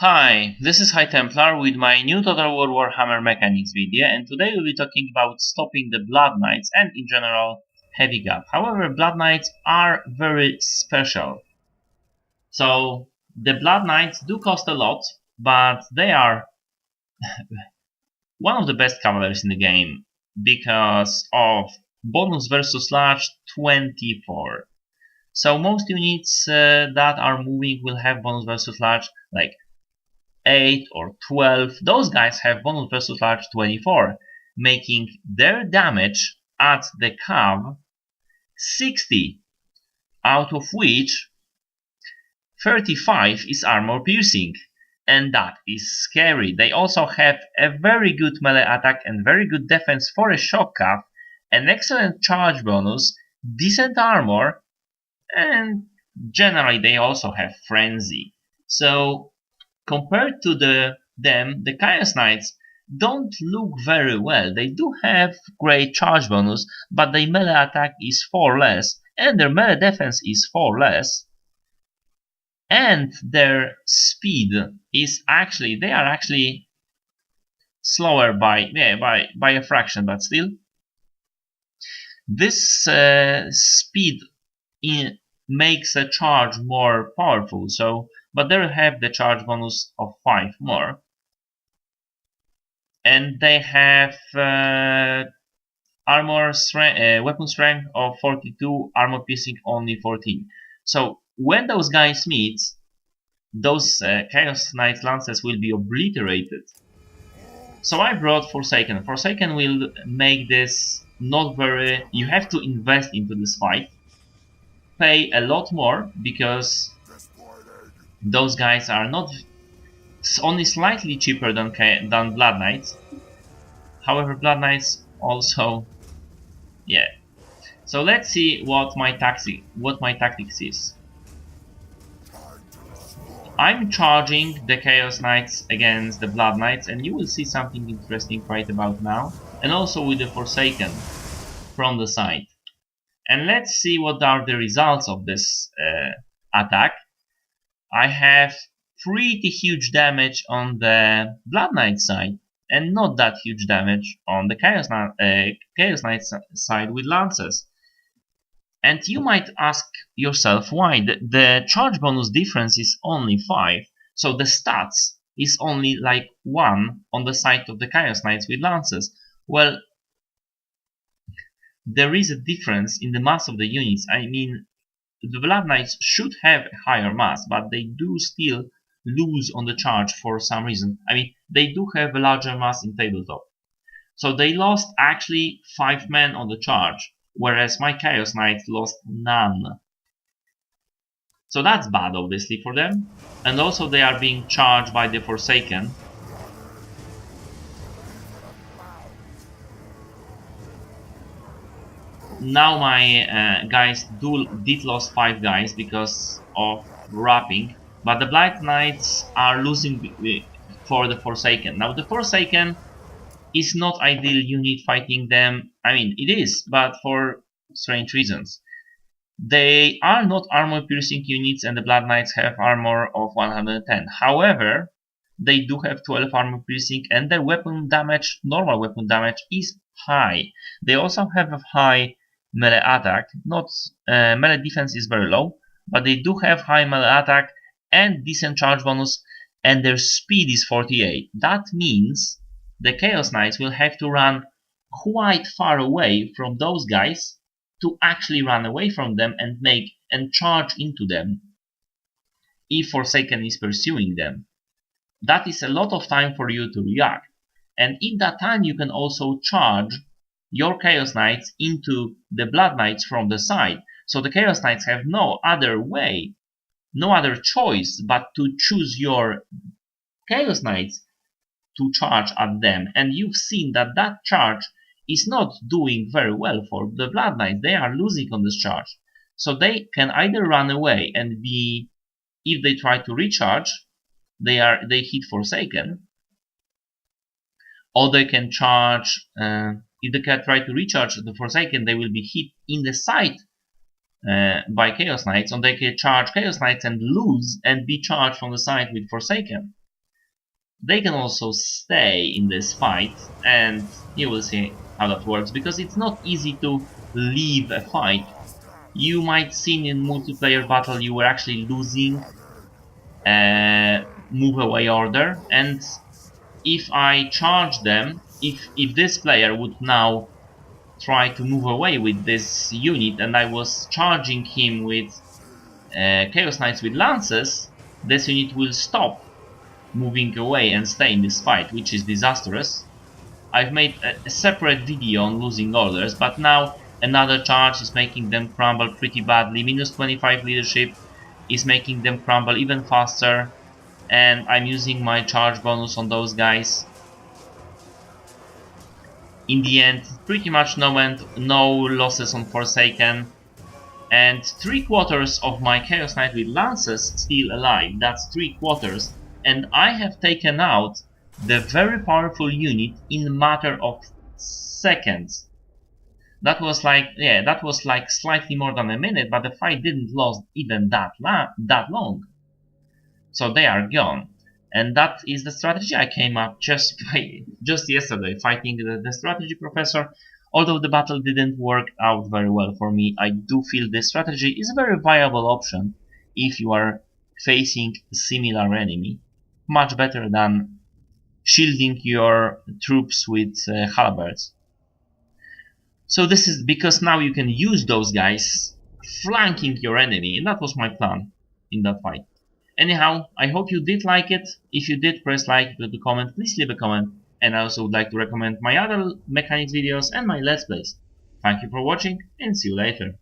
Hi, this is High Templar with my new Total War Warhammer Mechanics video, and today we'll be talking about stopping the Blood Knights and in general Heavy Gap. However, Blood Knights are very special. So the Blood Knights do cost a lot, but they are one of the best cavalries in the game because of bonus versus large 24. So most units that are moving will have bonus versus large like 8 or 12. Those guys have bonus versus large 24, making their damage at the cav 60, out of which 35 is armor piercing, and that is scary. They also have a very good melee attack and very good defense for a shock cav, an excellent charge bonus, decent armor, and generally they also have frenzy. So compared to the Chaos Knights don't look very well. They do have great charge bonus, but their melee attack is 4 less, and their melee defense is 4 less, and their speed is actually, they are actually slower by a fraction, but still this speed makes a charge more powerful. So but they have the charge bonus of 5 more, and they have armor strength, weapon strength of 42, armor piercing only 14. So when those guys meet, those Chaos Knight Lances will be obliterated. So I brought Forsaken. Forsaken will make this not very... You have to invest into this fight, pay a lot more, because those guys are not only slightly cheaper than Blood Knights. However, Blood Knights also, yeah. So let's see what my tactics is. I'm charging the Chaos Knights against the Blood Knights, and you will see something interesting right about now, and also with the Forsaken from the side. And let's see what are the results of this attack. I have pretty huge damage on the Blood Knight side, and not that huge damage on the Chaos Knight side with lances. And you might ask yourself why. The charge bonus difference is only 5, so the stats is only like 1 on the side of the Chaos Knights with lances. Well, there is a difference in the mass of the units. I mean, the Blood Knights should have a higher mass, but they do still lose on the charge for some reason. I mean, they do have a larger mass in tabletop. So they lost actually 5 men on the charge, whereas my Chaos Knights lost none. So that's bad, obviously, for them. And also they are being charged by the Forsaken. Now my guys did lose 5 guys because of wrapping, but the Black Knights are losing for the Forsaken. Now the Forsaken is not ideal unit fighting them. I mean, it is, but for strange reasons. They are not armor piercing units, and the Blood Knights have armor of 110. However, they do have 12 armor piercing, and their weapon damage, normal weapon damage, is high. They also have a high melee attack. Not melee defense is very low, but they do have high melee attack and decent charge bonus, and their speed is 48. That means the Chaos Knights will have to run quite far away from those guys to actually run away from them and charge into them if Forsaken is pursuing them. That is a lot of time for you to react, and in that time you can also charge your Chaos Knights into the Blood Knights from the side. So the Chaos Knights have no other way, no other choice but to choose your Chaos Knights to charge at them. And you've seen that that charge is not doing very well for the Blood Knights. They are losing on this charge. So they can either run away and be, if they try to recharge, they hit Forsaken, or they can charge. If they can try to recharge the Forsaken, they will be hit in the side by Chaos Knights, or they can charge Chaos Knights and lose and be charged from the side with Forsaken. they can also stay in this fight, and you will see how that works, because it's not easy to leave a fight. You might see in multiplayer battle you were actually losing a move away order, and if I charge them, if this player would now try to move away with this unit and I was charging him with Chaos Knights with lances, this unit will stop moving away and stay in this fight, which is disastrous. I've made a separate video on losing orders, but now another charge is making them crumble pretty badly. Minus 25 leadership is making them crumble even faster, and I'm using my charge bonus on those guys. In the end, pretty much no losses on Forsaken, and 3/4 of my Chaos Knight with lances still alive. That's 3/4, and I have taken out the very powerful unit in a matter of seconds. That was like slightly more than a minute, but the fight didn't last even that long. So they are gone. And that is the strategy I came up just yesterday, fighting the strategy professor. Although the battle didn't work out very well for me, I do feel this strategy is a very viable option if you are facing a similar enemy. Much better than shielding your troops with halberds. So this is because now you can use those guys flanking your enemy, and that was my plan in that fight. Anyhow, I hope you did like it. If you did, press like, leave a comment, please leave a comment. And I also would like to recommend my other mechanics videos and my Let's Plays. Thank you for watching, and see you later.